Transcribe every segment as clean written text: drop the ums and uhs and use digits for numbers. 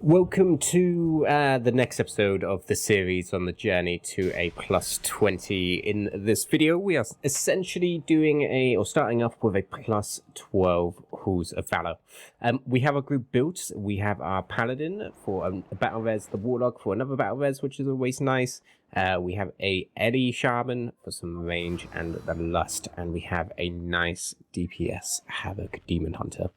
Welcome to the next episode of the series on the journey to a plus 20. In this video, we are essentially doing starting off with a plus 12 Halls of Valor. We have a group built. We have our Paladin for a battle res, the Warlock for another battle res, which is always nice. We have a Eddie Shaman for some range and the Lust, and we have a nice DPS Havoc Demon Hunter.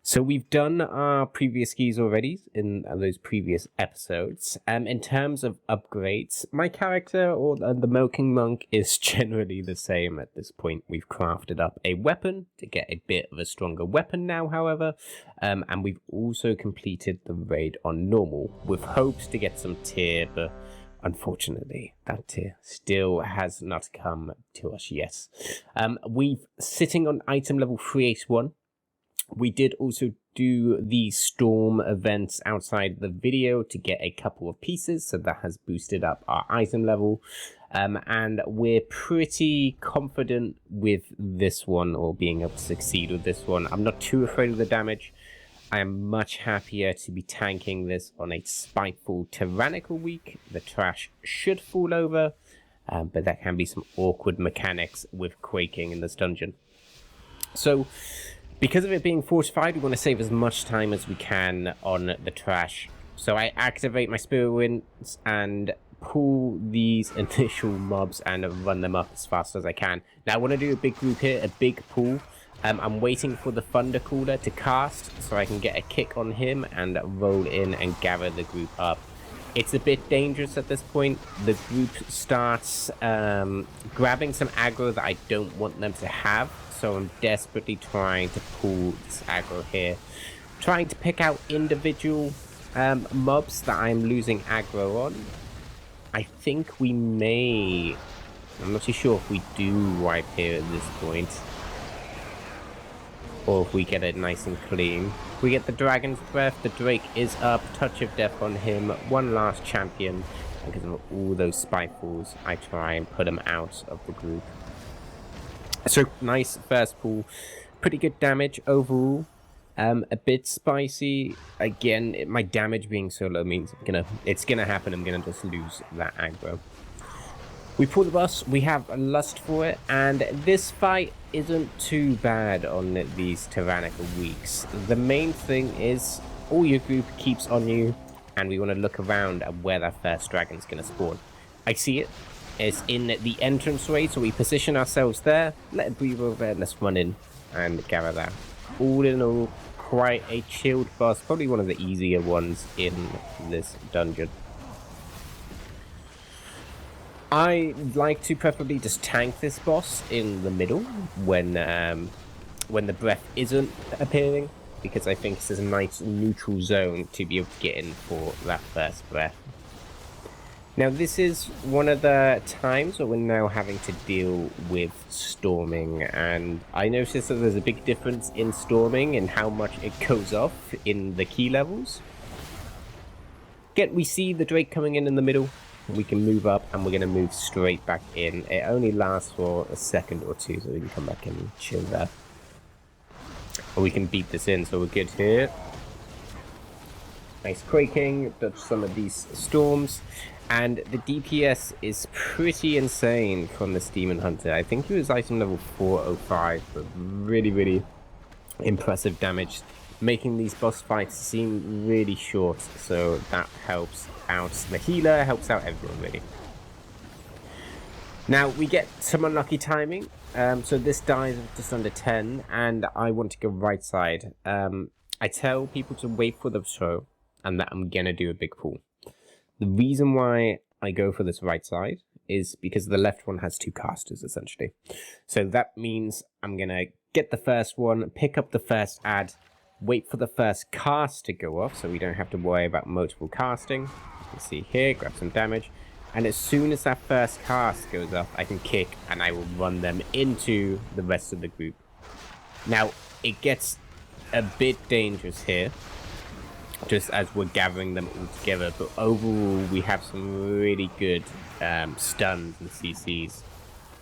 So we've done our previous keys already in those previous episodes. In terms of upgrades, my character or the Milking Monk is generally the same at this point. We've crafted up a weapon to get a bit of a stronger weapon now, however. And we've also completed the raid on normal with hopes to get some tier, but unfortunately, that tier still has not come to us yet. We've sitting on item level 381. We did also do the storm events outside the video to get a couple of pieces, so that has boosted up our item level. And we're pretty confident with this one, or being able to succeed with this one. I'm not too afraid of the damage. I am much happier to be tanking this on a spiteful tyrannical week. The trash should fall over, but there can be some awkward mechanics with quaking in this dungeon. So because of it being fortified, we want to save as much time as we can on the trash. So I activate my Spirit Winds and pull these initial mobs and run them up as fast as I can. Now I want to do a big group here, a big pull. I'm waiting for the Thunder Caller to cast so I can get a kick on him and roll in and gather the group up. It's a bit dangerous at this point. The group starts grabbing some aggro that I don't want them to have. So I'm desperately trying to pull this aggro here. Trying to pick out individual mobs that I'm losing aggro on. I think we may... I'm not too sure if we do wipe here at this point. Or if we get it nice and clean. We get the Dragon's Breath, the Drake is up, Touch of Death on him, one last champion. Because of all those spitefuls, I try and put them out of the group. So, nice first pull. Pretty good damage overall. A bit spicy. Again, my damage being so low means it's gonna happen. I'm gonna just lose that aggro. We pull the boss. We have a Lust for it. And this fight isn't too bad on these tyrannical weeks. The main thing is all your group keeps on you. And we want to look around at where that first dragon's gonna spawn. I see it. Is in the entranceway, so we position ourselves there, let it breathe over there, let's run in and gather that. All in all, quite a chilled boss, probably one of the easier ones in this dungeon. I like to preferably just tank this boss in the middle when the breath isn't appearing, because I think this is a nice neutral zone to be able to get in for that first breath. Now this is one of the times where we're now having to deal with storming, and I noticed that there's a big difference in storming and how much it goes off in the key levels. Again, we see the Drake coming in the middle, we can move up and we're going to move straight back in. It only lasts for a second or two, so we can come back and chill there. Or we can beat this in, so we're good here. Nice quaking, dodge some of these storms. And the DPS is pretty insane from this Demon Hunter. I think he was item level 405, but really, really impressive damage. Making these boss fights seem really short, so that helps out the healer, helps out everyone really. Now, we get some unlucky timing. So this dies at just under 10, and I want to go right side. I tell people to wait for the show, and that I'm gonna do a big pull. The reason why I go for this right side is because the left one has two casters, essentially. So that means I'm going to get the first one, pick up the first ad, wait for the first cast to go off, so we don't have to worry about multiple casting. You can see here, grab some damage. And as soon as that first cast goes off, I can kick and I will run them into the rest of the group. Now, it gets a bit dangerous here, just as we're gathering them all together, but overall we have some really good stuns and CCs.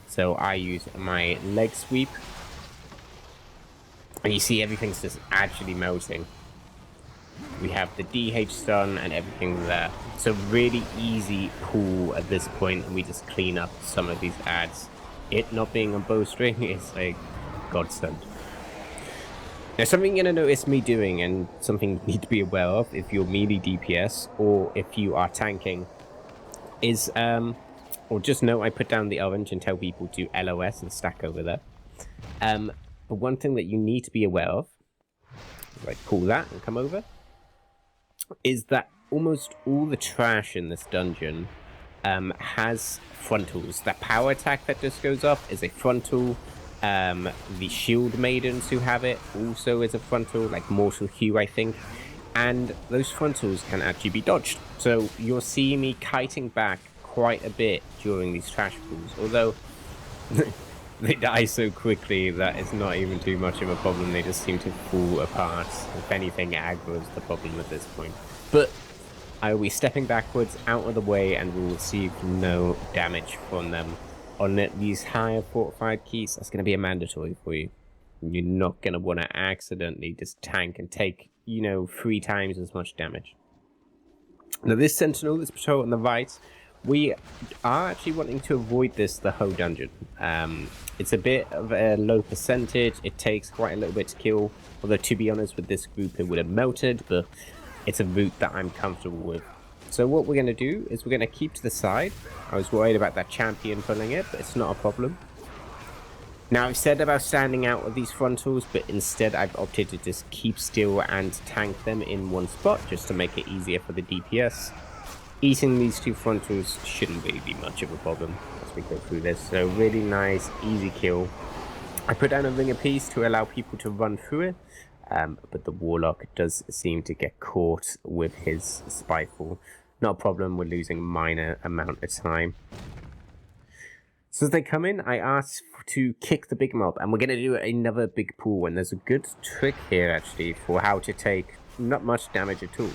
So I use my leg sweep, and you see everything's just actually melting. We have the DH stun and everything there. So really easy pull at this point, and we just clean up some of these ads. It not being a bowstring is a godsend. Now, something you're going to notice me doing, and something you need to be aware of if you're melee DPS or if you are tanking, is, or just know I put down the orange and tell people to LOS and stack over there. But one thing that you need to be aware of, like pull that and come over, is that almost all the trash in this dungeon has frontals. That power attack that just goes up is a frontal. The shield maidens who have it also is a frontal, like Mortal Hue, I think. And those frontals can actually be dodged. So you'll see me kiting back quite a bit during these trash pools, although they die so quickly that it's not even too much of a problem. They just seem to fall apart. If anything, aggro is the problem at this point. But I will be stepping backwards out of the way and will receive no damage from them. On these higher fortified keys, that's going to be a mandatory for you. You're not going to want to accidentally just tank and take, 3 times as much damage. Now this sentinel, this patrol on the right, we are actually wanting to avoid the whole dungeon. It's a bit of a low percentage. It takes quite a little bit to kill. Although, to be honest, with this group, it would have melted. But it's a route that I'm comfortable with. So what we're going to do is we're going to keep to the side. I was worried about that champion pulling it, but it's not a problem. Now, I've said about standing out of these frontals, but instead I've opted to just keep still and tank them in one spot, just to make it easier for the DPS. Eating these 2 frontals shouldn't really be much of a problem as we go through this. So really nice, easy kill. I put down a ringer piece to allow people to run through it. But the Warlock does seem to get caught with his Spiteful. Not a problem, we're losing a minor amount of time. So as they come in, I ask to kick the big mob, and we're going to do another big pull, and there's a good trick here actually for how to take not much damage at all.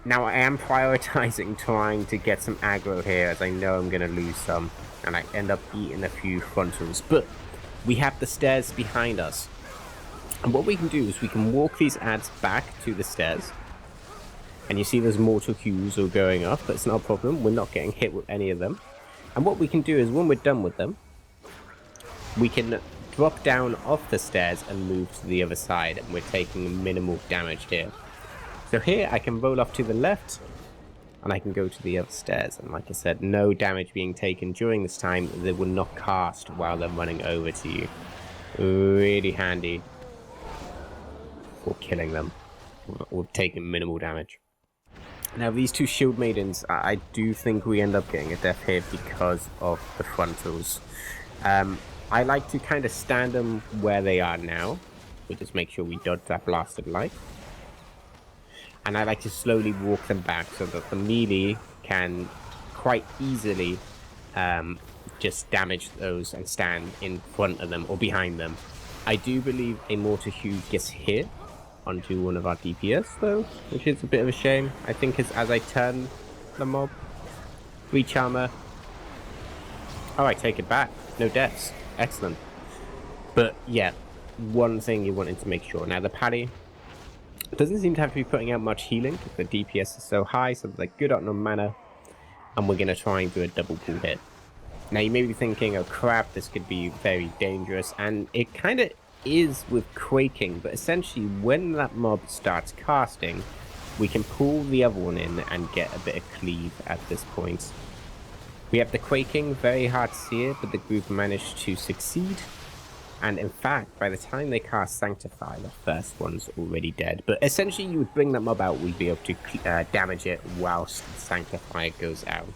Now I am prioritizing trying to get some aggro here, as I know I'm going to lose some, and I end up eating a few frontals, but we have the stairs behind us. And what we can do is we can walk these ads back to the stairs. And you see there's mortal hues all going up, but it's not a problem. We're not getting hit with any of them. And what we can do is when we're done with them, we can drop down off the stairs and move to the other side. And we're taking minimal damage here. So here I can roll off to the left. And I can go to the other stairs. And like I said, no damage being taken during this time. They will not cast while they're running over to you. Really handy for killing them or taking minimal damage. Now these 2 shield maidens, I do think we end up getting a death here because of the frontals. I like to kind of stand them where they are now. We just make sure we dodge that blasted light. And I like to slowly walk them back so that the melee can quite easily just damage those and stand in front of them or behind them. I do believe a Mortar Hue gets hit onto one of our DPS though, which is a bit of a shame. I think it's as I turn the mob. Reach armor. Oh, I take it back. No deaths. Excellent. But yeah, one thing you wanted to make sure. Now the Paddy doesn't seem to have to be putting out much healing because the DPS is so high, so they're good on mana. And we're going to try and do a double pull hit. Now you may be thinking, oh crap, this could be very dangerous. And it kind of is with Quaking, but essentially when that mob starts casting, we can pull the other one in and get a bit of cleave at this point. We have the Quaking, very hard to see it, but the group managed to succeed. And in fact, by the time they cast Sanctify, the first one's already dead. But essentially you would bring that mob out, we'd be able to damage it whilst Sanctify goes out.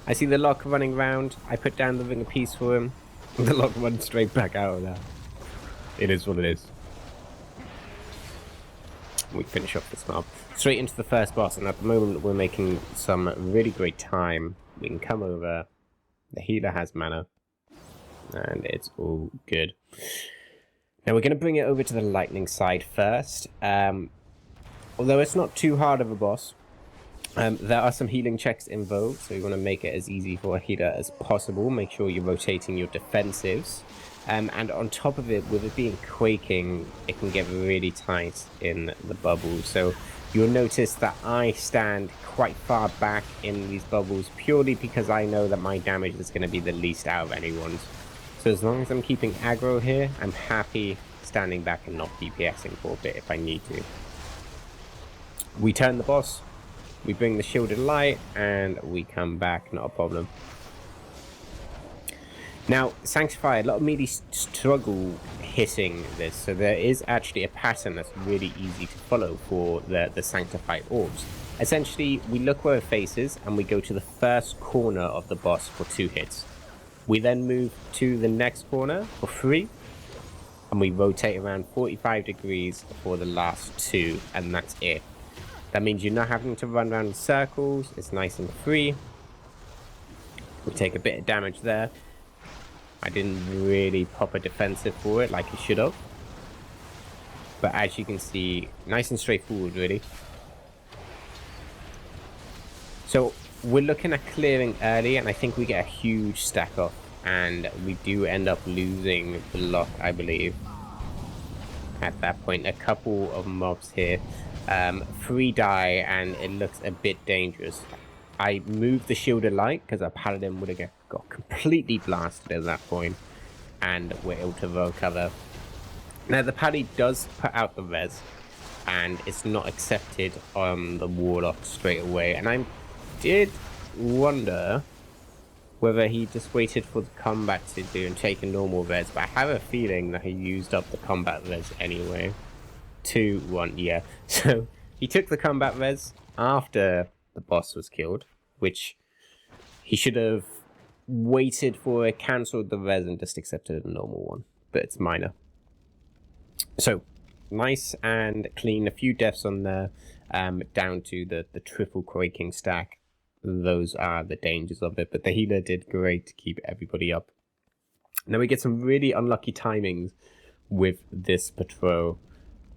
I see the Lock running around. I put down the ringer piece for him. The Lock runs straight back out of there. It is what it is. We finish off this mob. Straight into the first boss, and at the moment we're making some really great time. We can come over. The healer has mana. And it's all good. Now we're going to bring it over to the lightning side first. Although it's not too hard of a boss. There are some healing checks in vogue, so you want to make it as easy for a healer as possible. Make sure you're rotating your defensives. And on top of it, with it being quaking, it can get really tight in the bubbles. So you'll notice that I stand quite far back in these bubbles purely because I know that my damage is going to be the least out of anyone's. So as long as I'm keeping aggro here, I'm happy standing back and not DPSing for a bit if I need to. We turn the boss, we bring the shielded light, and we come back, not a problem. Now, Sanctify, a lot of melee struggle hitting this, so there is actually a pattern that's really easy to follow for the Sanctified orbs. Essentially, we look where it faces, and we go to the first corner of the boss for 2 hits. We then move to the next corner for 3, and we rotate around 45 degrees for the last 2, and that's it. That means you're not having to run around in circles, it's nice and free. We take a bit of damage there. I didn't really pop a defensive for it like I should have. But as you can see, nice and straightforward really. So we're looking at clearing early, and I think we get a huge stack off, and we do end up losing the lock, I believe. At that point, a couple of mobs here. 3 die, and it looks a bit dangerous. I moved the shielded light because our paladin would have got completely blasted at that point, and we're able to recover. Now the paladin does put out the res, and it's not accepted on the warlock straight away, and I did wonder whether he just waited for the combat to do and take a normal res, but I have a feeling that he used up the combat res anyway. 2-1, yeah. So he took the combat res after the boss was killed, which he should have waited for it, cancelled the res, and just accepted a normal one, but it's minor. So nice and clean, a few deaths on there, down to the triple quaking stack. Those are the dangers of it, but the healer did great to keep everybody up. Now we get some really unlucky timings with this patrol.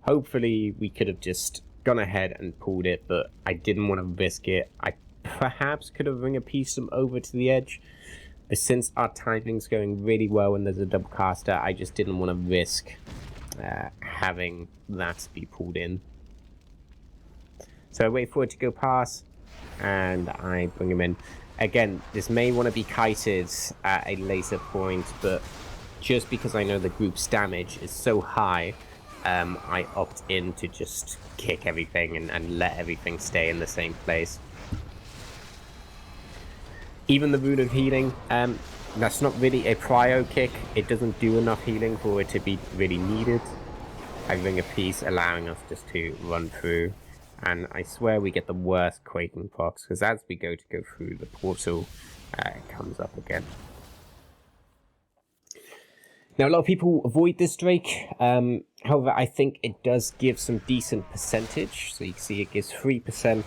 Hopefully we could have just gone ahead and pulled it, but I didn't want to risk it. I perhaps could have ring a piece them over to the edge, but since our timing's going really well and there's a double caster, I just didn't want to risk having that be pulled in. So I wait for it to go past, and I bring him in. Again, this may want to be kited at a later point, but just because I know the group's damage is so high, I opt in to just kick everything and let everything stay in the same place. Even the Rune of Healing, that's not really a prio kick. It doesn't do enough healing for it to be really needed. I ring a piece, allowing us just to run through. And I swear we get the worst quaking procs, because as we go through the portal, it comes up again. Now, a lot of people avoid this Drake. However, I think it does give some decent percentage. So you can see it gives 3%.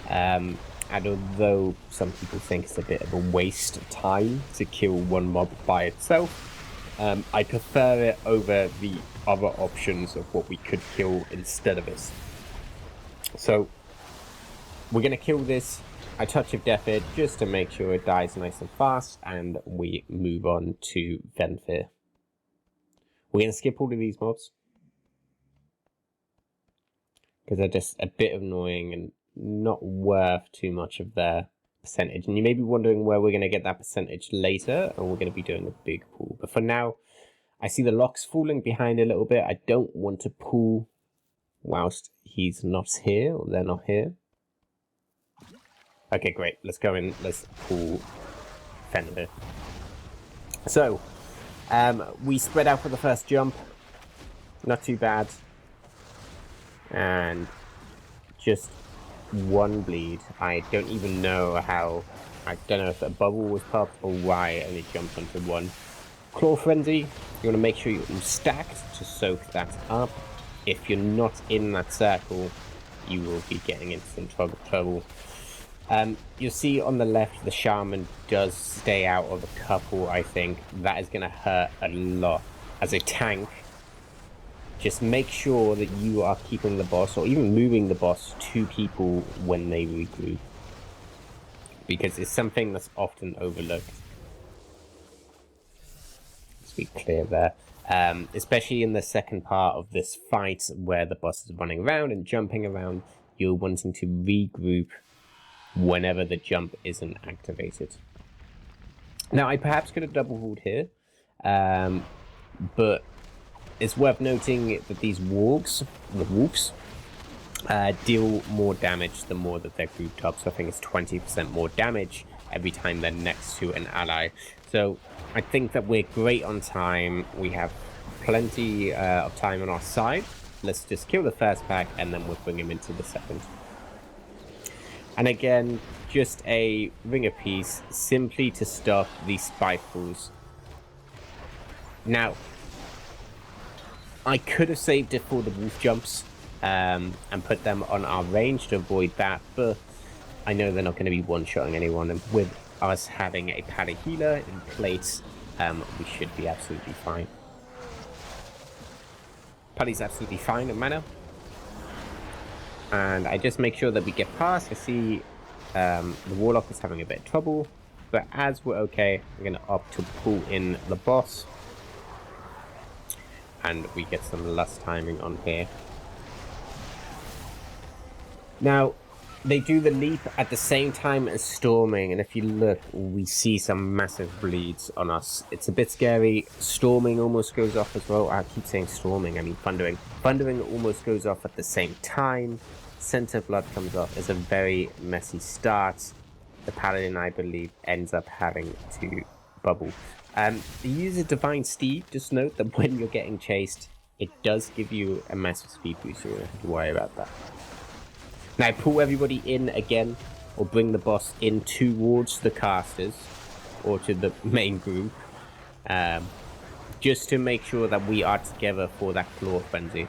And although some people think it's a bit of a waste of time to kill one mob by itself, I prefer it over the other options of what we could kill instead of it. So we're going to kill this. I touch of death it just to make sure it dies nice and fast, and we move on to Venfir. We're going to skip all of these mobs because they're just a bit annoying and not worth too much of their percentage. And you may be wondering where we're going to get that percentage later, and we're going to be doing a big pull. But for now, I see the locks falling behind a little bit. I don't want to pull whilst he's not here, or they're not here. Okay, great. Let's go in. Let's pull Fenrir. So, we spread out for the first jump. Not too bad. And just one bleed. I don't even know how. I don't know if a bubble was popped or why I only jumped onto one. Claw Frenzy. You want to make sure you're stacked to soak that up. If you're not in that circle, you will be getting into some trouble. You'll see on the left, the Shaman does stay out of a couple, I think. That is going to hurt a lot. As a tank, just make sure that you are keeping the boss, or even moving the boss to people when they regroup. Because it's something that's often overlooked. Let's be clear there. Especially in the second part of this fight where the boss is running around and jumping around, you're wanting to regroup whenever the jump isn't activated. Now, I perhaps could have double hauled here, but it's worth noting that these wolves, deal more damage the more that they're grouped up. So I think it's 20% more damage every time they're next to an ally. So I think that we're great on time. We have plenty of time on our side. Let's just kill the first pack and then we'll bring him into the second. And again, just a ringer piece simply to stop these spitefulls. Now, I could have saved it for the wolf jumps and put them on our range to avoid that, but I know they're not going to be one-shotting anyone, and with us having a pally healer in place, we should be absolutely fine. Pally's absolutely fine in mana. And I just make sure that we get past. I see the Warlock is having a bit of trouble, but as we're okay, I'm going to opt to pull in the boss. And we get some lust timing on here. Now, they do the leap at the same time as storming, and if you look, we see some massive bleeds on us. It's a bit scary. Storming almost goes off as well. I keep saying storming, I mean thundering. Thundering almost goes off at the same time. Center blood comes off. It's a very messy start. The paladin, I believe, ends up having to bubble. He uses Divine Steed. Just note that when you're getting chased, it does give you a massive speed boost, so you don't have to worry about that. Now pull everybody in again, or bring the boss in towards the casters, or to the main group, just to make sure that we are together for that Claw Frenzy,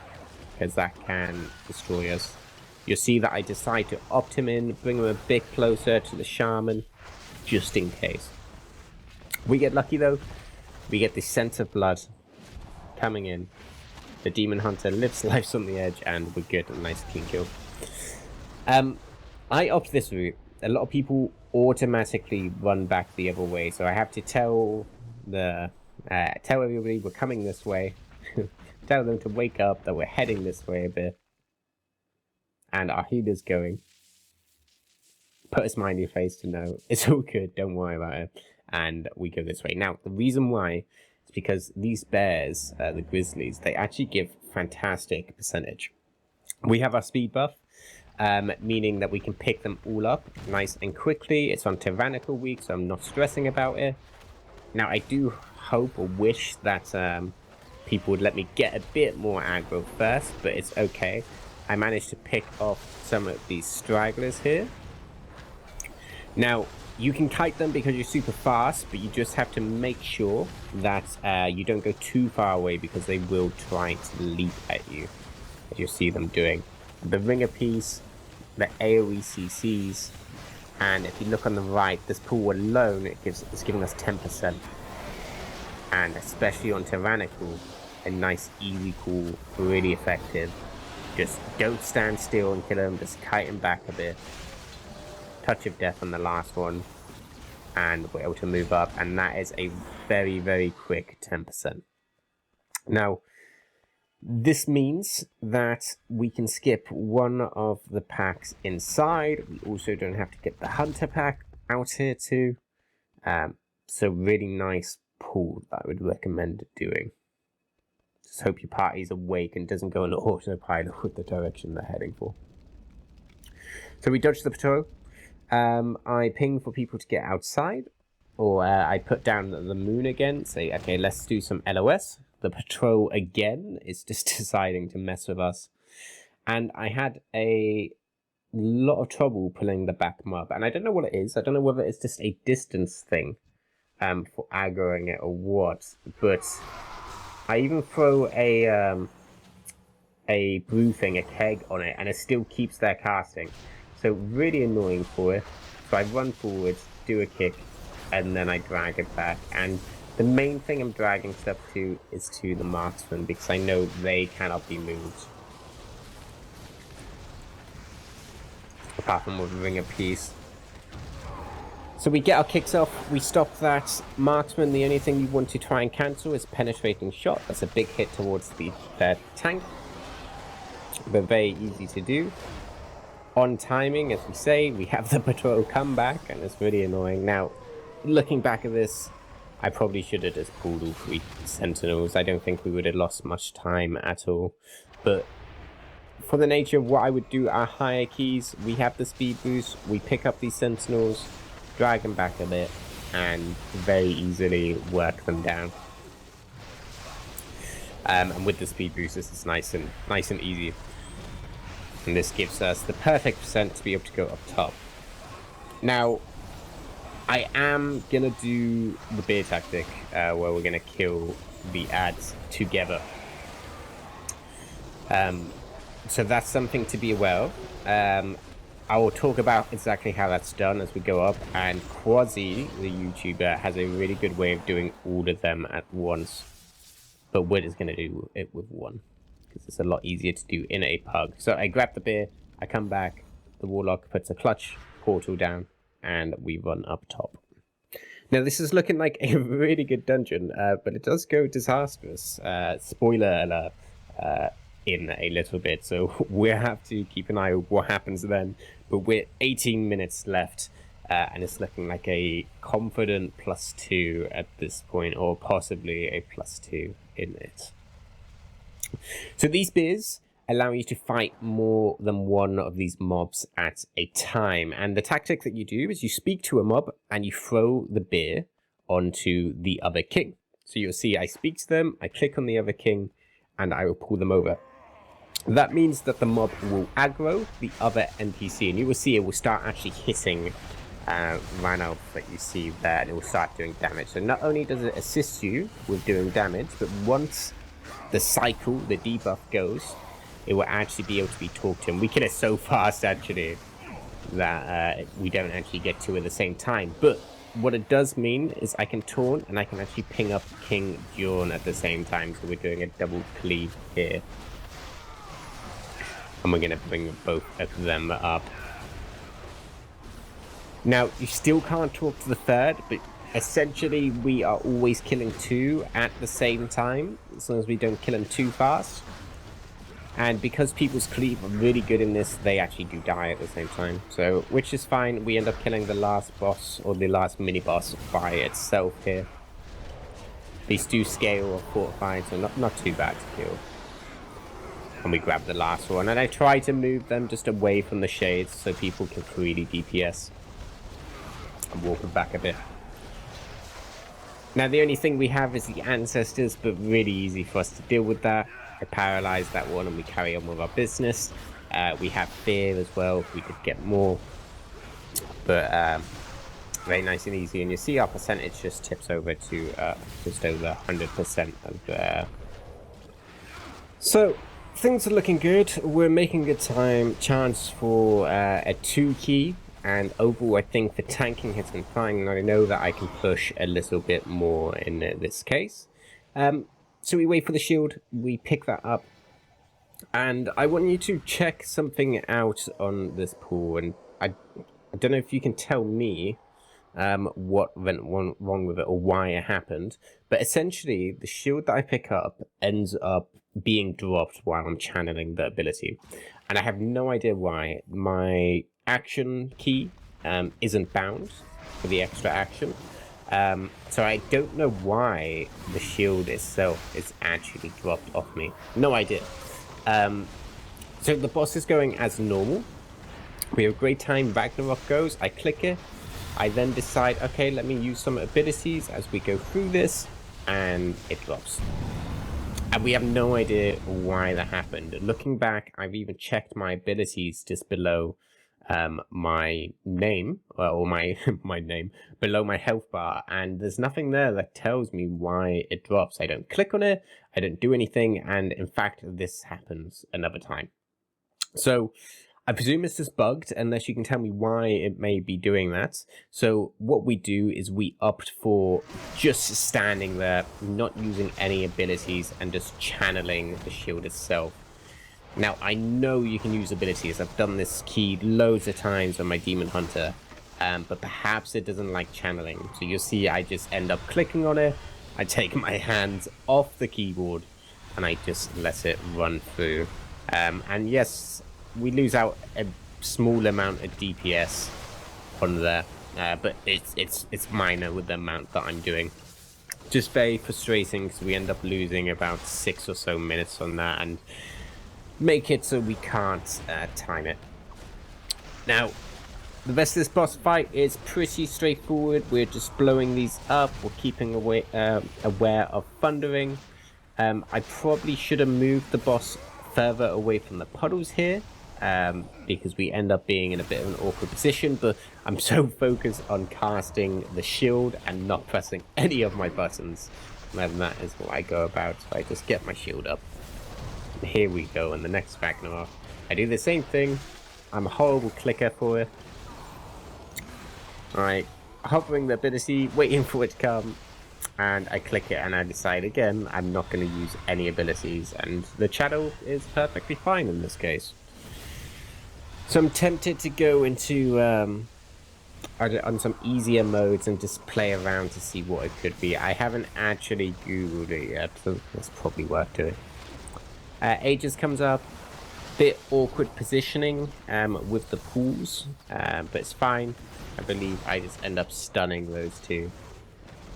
because that can destroy us. You'll see that I decide to opt him in, bring him a bit closer to the Shaman, just in case. We get lucky though, we get the Scent of Blood coming in, the Demon Hunter lives lives on the edge, and we're good, a nice clean kill. I opt this route. A lot of people automatically run back the other way, so I have to tell everybody we're coming this way, tell them to wake up, that we're heading this way a bit, and our healer's going. Put a smiley face to know it's all good, don't worry about it, and we go this way. Now, the reason why is because these bears, the grizzlies, they actually give fantastic percentage. We have our speed buff, meaning that we can pick them all up nice and quickly. It's on Tyrannical week, so I'm not stressing about it. Now, I do hope or wish that people would let me get a bit more aggro first, but it's okay. I managed to pick off some of these stragglers here. Now, you can kite them because you're super fast, but you just have to make sure that you don't go too far away, because they will try to leap at you, as you'll see them doing. The ringer piece, the AoE CCs, and if you look on the right, this pool alone, it's giving us 10%. And especially on Tyrannical, a nice easy cool, really effective. Just don't stand still and kill him, just kite him back a bit. Touch of Death on the last one, and we're able to move up, and that is a very, very quick 10%. Now, this means that we can skip one of the packs inside. We also don't have to get the Hunter pack out here too. So really nice pull that I would recommend doing. Just hope your party's awake and doesn't go on autopilot with the direction they're heading for. So we dodge the patrol. I ping for people to get outside, or I put down the moon again, say, okay, let's do some LOS. The patrol again is just deciding to mess with us. And I had a lot of trouble pulling the back mob. And I don't know what it is. I don't know whether it's just a distance thing for aggroing it or what. But I even throw a brew thing, a keg on it, and it still keeps their casting. So really annoying for it. So I run forward, do a kick, and then I drag it back. And the main thing I'm dragging stuff to is to the marksman, because I know they cannot be moved. apart from with a ringer piece. So So we get our kicks off, we stop that. Marksman, the only thing you want to try and cancel is penetrating shot. That's a big hit towards the tank, but very easy to do. On timing, as we say, we have the patrol come back, and it's really annoying. Now, looking back at this, I probably should have just pulled all 3 sentinels. I don't think we would have lost much time at all. But for the nature of what I would do, our higher keys, we have the speed boost, we pick up these sentinels, drag them back a bit, and very easily work them down. And with the speed boost, this is nice and easy. And this gives us the perfect percent to be able to go up top. Now, I am gonna do the beer tactic, where we're gonna kill the ads together. So that's something to be aware of. I will talk about exactly how that's done as we go up, and Quasi, the YouTuber, has a really good way of doing all of them at once. But we're just going to do it with one, because it's a lot easier to do in a pug. So I grab the beer, I come back, the Warlock puts a clutch portal down, and we run up top. Now this is looking like a really good dungeon, but it does go disastrous. Spoiler alert. In a little bit, so we'll have to keep an eye on what happens then. But we're 18 minutes left, and it's looking like a confident +2 at this point, or possibly a +2 in it. So these beers allow you to fight more than one of these mobs at a time, and the tactic that you do is you speak to a mob and you throw the beer onto the other king. So you'll see I speak to them, I click on the other king, and I will pull them over. That means that the mob will aggro the other NPC, and you will see it will start actually hitting Ranulf that you see there, and it will start doing damage. So not only does it assist you with doing damage, but once the cycle, the debuff goes, it will actually be able to be talked to. And we kill it so fast, actually, that we don't actually get to at the same time. But what it does mean is I can taunt, and I can actually ping up King Bjorn at the same time, so we're doing a double cleave here. And we're going to bring both of them up. Now, you still can't talk to the third, but essentially we are always killing 2 at the same time, as long as we don't kill them too fast. And because people's cleave are really good in this, they actually do die at the same time. So, which is fine, we end up killing the last boss, or the last mini-boss by itself here. These do scale or fortified, so not too bad to kill. And we grab the last one, and I try to move them just away from the shades so people can freely DPS. And walk them back a bit. Now the only thing we have is the ancestors, but really easy for us to deal with that. I paralyze that one and we carry on with our business. We have fear as well if we could get more. But very nice and easy, and you see our percentage just tips over to just over 100% of there. So things are looking good. We're making good time. Chance for a 2 key, and overall I think the tanking has been fine, and I know that I can push a little bit more in this case. So we wait for the shield, we pick that up, and I want you to check something out on this pool, and I don't know if you can tell me what went wrong with it or why it happened, but essentially the shield that I pick up ends up being dropped while I'm channeling the ability, and I have no idea why. My action key isn't bound for the extra action, so I don't know why the shield itself is actually dropped off me. No idea. So the boss is going as normal. We have a great time. Ragnarok goes, I click it, I then decide, okay, let me use some abilities as we go through this, and it drops. And we have no idea why that happened. Looking back, I've even checked my abilities just below my name, or my name, below my health bar, and there's nothing there that tells me why it drops. I don't click on it, I don't do anything, and in fact, this happens another time. So I presume it's just bugged, unless you can tell me why it may be doing that. So what we do is we opt for just standing there, not using any abilities, and just channeling the shield itself. Now, I know you can use abilities. I've done this key loads of times on my Demon Hunter, but perhaps it doesn't like channeling. So you'll see I just end up clicking on it. I take my hands off the keyboard and I just let it run through. And yes, we lose out a small amount of DPS on there, but it's minor with the amount that I'm doing. Just very frustrating because we end up losing about 6 or so minutes on that and make it so we can't time it. Now, the rest of this boss fight is pretty straightforward. We're just blowing these up. We're keeping away, aware of thundering. I probably should have moved the boss further away from the puddles here, because we end up being in a bit of an awkward position, but I'm so focused on casting the shield and not pressing any of my buttons, and that is what I go about. So I just get my shield up. And here we go in the next Ragnarok. I do the same thing. I'm a horrible clicker for it. Alright, hovering the ability, waiting for it to come, and I click it and I decide again I'm not going to use any abilities, and the channel is perfectly fine in this case. So I'm tempted to go into on some easier modes and just play around to see what it could be. I haven't actually googled it yet, so that's probably worth doing. Aegis comes up. Bit awkward positioning with the pools, but it's fine. I believe I just end up stunning those two,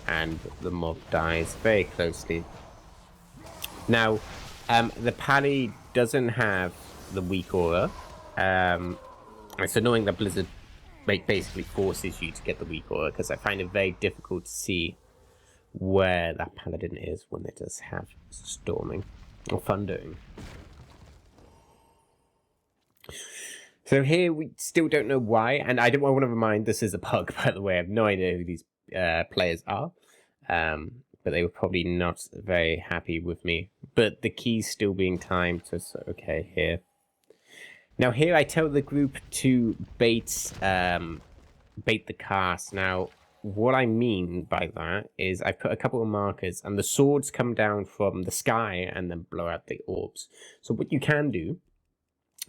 and the mob dies very closely. Now, the pally doesn't have the weak aura. It's annoying that Blizzard basically forces you to get the weak aura, because I find it very difficult to see where that paladin is when it does have storming or thundering. So here we still don't know why, and I don't want to remind, this is a bug, by the way. I have no idea who these players are, but they were probably not very happy with me. But the key's still being timed, so it's okay here. Now here I tell the group to bait the cast. Now what I mean by that is I put a couple of markers, and the swords come down from the sky and then blow out the orbs. So what you can do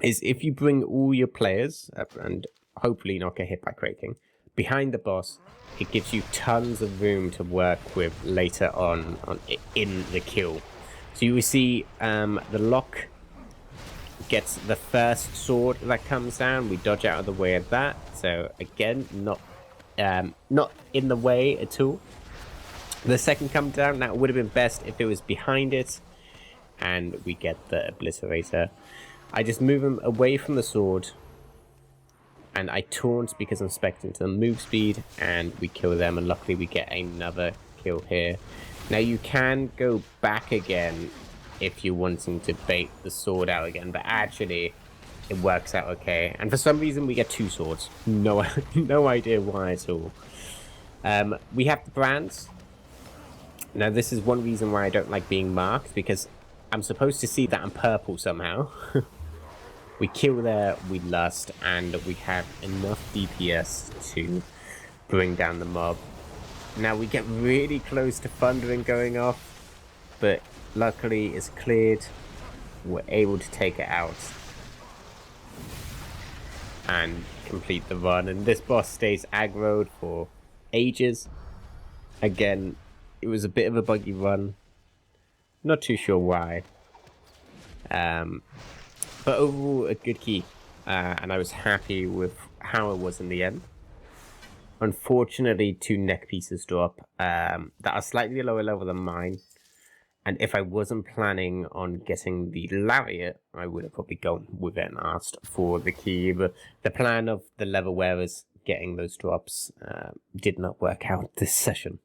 is, if you bring all your players up and hopefully not get hit by quaking behind the boss, it gives you tons of room to work with later on in the kill. So you will see the lock gets the first sword that comes down. We dodge out of the way of that. So again, not in the way at all. The second comes down. Now it would have been best if it was behind it, and we get the obliterator. I just move him away from the sword, and I taunt because I'm expecting to move speed, and we kill them, and luckily we get another kill here. Now you can go back again if you're wanting to bait the sword out again, but actually it works out okay. And for some reason we get 2 swords. No idea why at all. We have the brands. Now this is one reason why I don't like being marked, because I'm supposed to see that I'm purple somehow. We kill there, we lust, and we have enough DPS to bring down the mob. Now we get really close to thundering going off, but luckily it's cleared. We're able to take it out and complete the run, and this boss stays aggroed for ages. Again, it was a bit of a buggy run, not too sure why, but overall a good key, and I was happy with how it was in the end. Unfortunately, 2 neck pieces drop that are slightly lower level than mine, and if I wasn't planning on getting the lariat, I would have probably gone with it and asked for the key, but the plan of the level wearers getting those drops did not work out this session.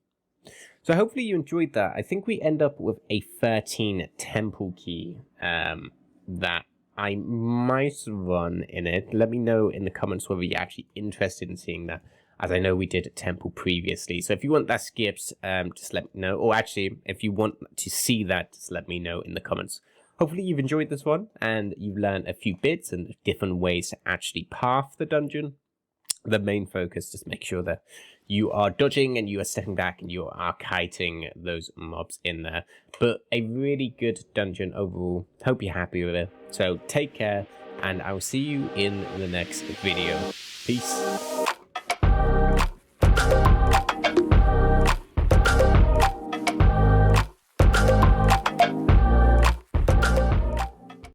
So hopefully you enjoyed that. I think we end up with a 13 temple key that I might run in it. Let me know in the comments whether you're actually interested in seeing that, as I know we did a temple previously. So if you want that skipped, just let me know. Or actually, if you want to see that, just let me know in the comments. Hopefully you've enjoyed this one, and you've learned a few bits and different ways to actually path the dungeon. The main focus, just make sure that you are dodging and you are stepping back and you are kiting those mobs in there. But a really good dungeon overall. Hope you're happy with it. So take care, and I will see you in the next video. Peace.